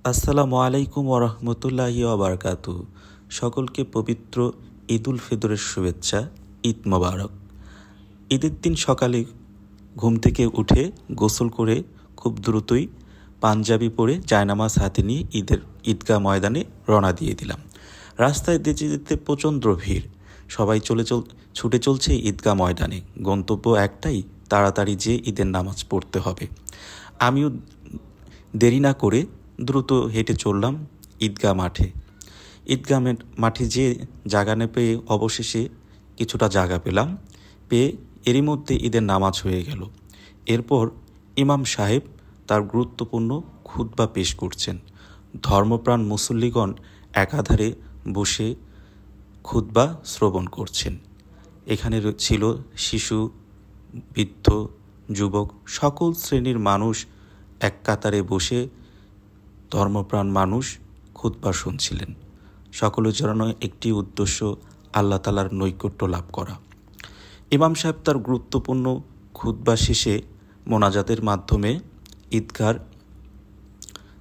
আসসালামু আলাইকুম ওরহমতুল্লাহি ওবারকাতু। সকলকে পবিত্র ঈদ উল ফিতরের শুভেচ্ছা। ঈদ মোবারক। ঈদের দিন সকালে ঘুম থেকে উঠে গোসল করে খুব দ্রুতই পাঞ্জাবি পরে জায়নামাজ হাতে নিয়ে ঈদগাহ ময়দানে রওনা দিয়ে দিলাম। রাস্তায় যেতে যেতে প্রচণ্ড ভিড়, সবাই ছুটে চলছে ঈদগাহ ময়দানে। গন্তব্য একটাই, তাড়াতাড়ি যেয়ে ঈদের নামাজ পড়তে হবে। আমিও দেরি না করে দ্রুত হেঁটে চললাম ঈদগাহ মাঠে। মাঠে যেয়ে জায়গা না পেয়ে অবশেষে কিছুটা জায়গা পেয়ে এরই মধ্যে ঈদের নামাজ হয়ে গেল। এরপর ইমাম সাহেব তার গুরুত্বপূর্ণ খুতবা পেশ করছেন। ধর্মপ্রাণ মুসল্লিগণ একাধারে বসে খুতবা শ্রবণ করছেন। এখানে ছিল শিশু, বৃদ্ধ, যুবক, সকল শ্রেণীর মানুষ এক কাতারে বসে ধর্মপ্রাণ মানুষ খুতবা শুনছিলেন। সকলের জন্য একটি উদ্দেশ্য, আল্লাহ তাআলার নৈকট্য লাভ করা। ইমাম সাহেব তার গুরুত্বপূর্ণ খুতবা শেষে মোনাজাতের মাধ্যমে ঈদগাহর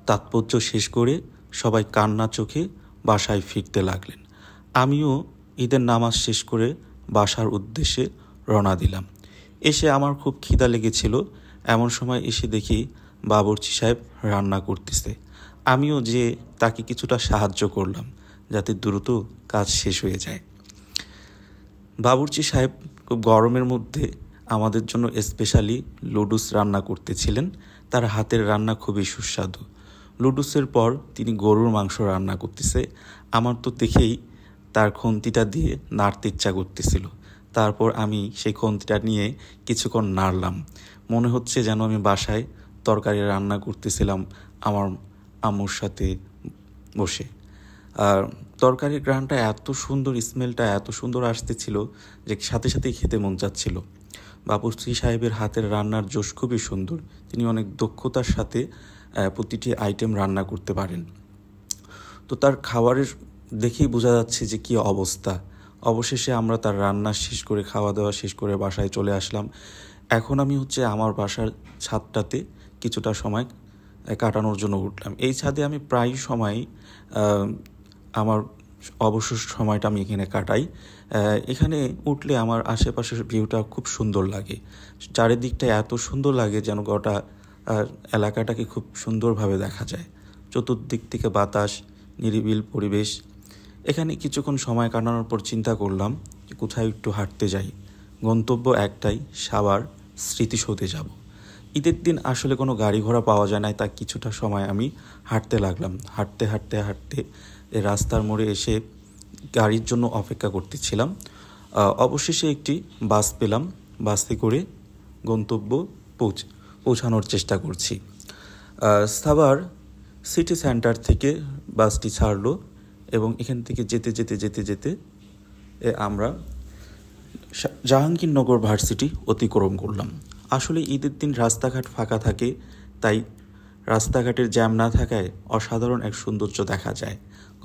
তাৎপর্য শেষ করে সবাই কান্না চোখে বাসায় ফিরতে লাগলেন। আমিও ঈদের নামাজ শেষ করে বাসার উদ্দেশ্যে রওনা দিলাম। এসে আমার খুব খিদা লেগেছিল। এমন সময় এসে দেখি বাবুর্চি সাহেব রান্না করতেছে। আমিও যে তাকে কিছুটা সাহায্য করলাম যাতে দ্রুত কাজ শেষ হয়ে যায়। বাবুর্চি সাহেব খুব গরমের মধ্যে আমাদের জন্য স্পেশালি লুডুস রান্না করতেছিলেন। তার হাতের রান্না খুবই সুস্বাদু। লুডুসের পর তিনি গরুর মাংস রান্না করতেছে। আমার তো দেখেই তার খুন্তিটা দিয়ে নাড়তে ইচ্ছা করতেছিল। তারপর আমি সেই খুন্তিটা নিয়ে কিছুক্ষণ নাড়লাম। মনে হচ্ছে যেন আমি বাসায় তরকারি রান্না করতেছিলাম আমার আম্মুর সাথে বসে। আর তরকারির ঘ্রাণটা এত সুন্দর, স্মেলটা এত সুন্দর আসতেছিল যে সাথে সাথেই খেতে মন চাচ্ছিল। বাবুর্চি সাহেবের হাতের রান্নার জোশ খুবই সুন্দর। তিনি অনেক দক্ষতার সাথে প্রতিটি আইটেম রান্না করতে পারেন। তো তার খাবারের দেখেই বোঝা যাচ্ছে যে কী অবস্থা। অবশেষে আমরা তার রান্না শেষ করে, খাওয়া দাওয়া শেষ করে বাসায় চলে আসলাম। এখন আমি আমার বাসার ছাদটাতে কিছুটা সময় কাটানোর জন্য উঠলাম। এই ছাদে আমি প্রায় সময় আমার অবসর সময়টা আমি এখানে কাটাই। এখানে উঠলে আমার আশেপাশের ভিউটা খুব সুন্দর লাগে। চারিদিকটা এত সুন্দর লাগে যেন গোটা এলাকাটাকে খুব সুন্দরভাবে দেখা যায়। চতুর্দিক থেকে বাতাস, নিরিবিল পরিবেশ। এখানে কিছুক্ষণ সময় কাটানোর পর চিন্তা করলাম যে কোথায় একটু হাঁটতে যাই। গন্তব্য একটাই, সাভার স্মৃতিসৌধে যাব। ঈদের দিন আসলে কোনো গাড়ি ঘোড়া পাওয়া যায় না, তাই কিছুটা সময় আমি হাঁটতে লাগলাম। হাঁটতে রাস্তার মোড়ে এসে গাড়ির জন্য অপেক্ষা করতেছিলাম। অবশেষে একটি বাস পেলাম। বাসে করে গন্তব্য পৌঁছানোর চেষ্টা করছি। সাভার সিটি সেন্টার থেকে বাসটি ছাড়লো এবং এখান থেকে যেতে আমরা জাহাঙ্গীরনগর ভার্সিটি অতিক্রম করলাম। আসলে ঈদের দিন রাস্তাঘাট ফাঁকা থাকে, তাই রাস্তাঘাটের জ্যাম না থাকায় অসাধারণ এক সৌন্দর্য দেখা যায়।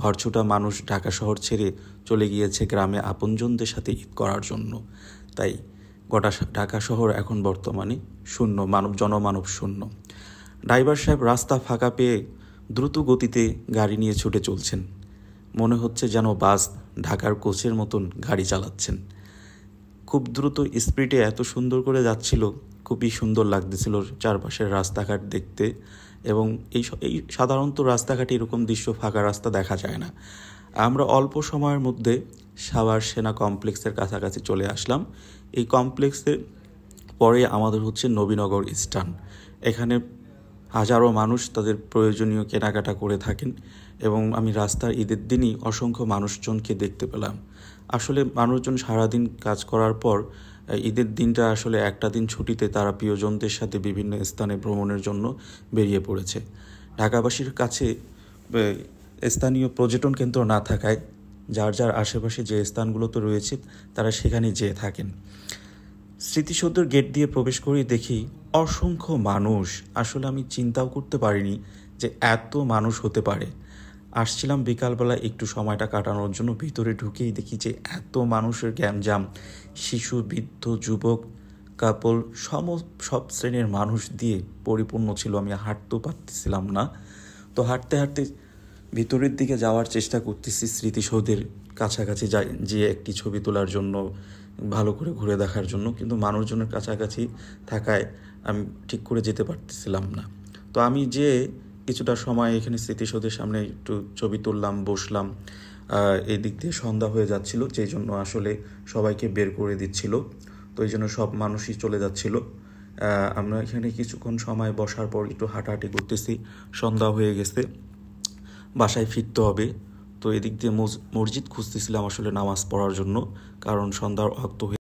ঘরছোটা মানুষ ঢাকা শহর ছেড়ে চলে গিয়েছে গ্রামে আপনজনদের সাথে ঈদ করার জন্য। তাই গোটা ঢাকা শহর এখন বর্তমানে শূন্য, জনমানব শূন্য। ড্রাইভার সাহেব রাস্তা ফাঁকা পেয়ে দ্রুত গতিতে গাড়ি নিয়ে ছুটে চলছেন। মনে হচ্ছে যেন বাস ঢাকার কোচের মতন গাড়ি চালাচ্ছেন। খুব দ্রুত স্পিডে এত সুন্দর করে যাচ্ছিল, খুবই সুন্দর লাগতেছিল চারপাশের রাস্তাঘাট দেখতে। এবং এই সাধারণত রাস্তাঘাটে এরকম দৃশ্য, ফাঁকা রাস্তা দেখা যায় না। আমরা অল্প সময়ের মধ্যে সাভার সেনা কমপ্লেক্সের কাছাকাছি চলে আসলাম। এই কমপ্লেক্সের পরে আমাদের হচ্ছে নবীনগর স্ট্যান্ড। এখানে হাজারো মানুষ তাদের প্রয়োজনীয় কেনাকাটা করে থাকেন এবং আমি রাস্তার ঈদের দিনই অসংখ্য মানুষজনকে দেখতে পেলাম। আসলে মানুষজন সারাদিন কাজ করার পর ঈদের দিনটা আসলে একটা দিন ছুটিতে তারা প্রিয়জনদের সাথে বিভিন্ন স্থানে ভ্রমণের জন্য বেরিয়ে পড়েছে। ঢাকাবাসীর কাছে স্থানীয় পর্যটন কেন্দ্র না থাকায় যার আশেপাশে যে স্থানগুলোতে রয়েছে তারা সেখানে যেয়ে থাকেন। স্মৃতিসৌধের গেট দিয়ে প্রবেশ করেই দেখি অসংখ্য মানুষ। আসলে আমি চিন্তাও করতে পারিনি যে এত মানুষ হতে পারে। আসছিলাম বিকালবেলা একটু সময়টা কাটানোর জন্য, ভিতরে ঢুকেই দেখি যে এত মানুষের গ্যাঞ্জাম। শিশু, বৃদ্ধ, যুবক, কাপল, সব শ্রেণীর মানুষ দিয়ে পরিপূর্ণ ছিল। আমি হাঁটতেও পারতেছিলাম না। তো হাঁটতে হাঁটতে ভিতরের দিকে যাওয়ার চেষ্টা করতেছি, স্মৃতিসৌধের কাছাকাছি যে একটি ছবি তোলার জন্য, ভালো করে ঘুরে দেখার জন্য, কিন্তু মানুষজনের কাছাকাছি থাকায় আমি ঠিক করে যেতে পারতেছিলাম না। তো আমি যে কিছুটা সময় এখানে স্মৃতিসৌধের সামনে একটু ছবি তুললাম, বসলাম। এই দিক দিয়ে সন্ধ্যা হয়ে যাচ্ছিল, যেই জন্য আসলে সবাইকে বের করে দিচ্ছিল, তো এই জন্য সব মানুষই চলে যাচ্ছিল। আমরা এখানে কিছুক্ষণ সময় বসার পর একটু হাঁটাহাঁটি করতেছি, সন্ধ্যা হয়ে গেছে, বাসায় ফিরতে হবে। তো এদিক দিয়ে মসজিদ খুঁজতেছিলাম আসলে নামাজ পড়ার জন্য, কারণ সন্ধ্যার ওয়াক্ত হয়ে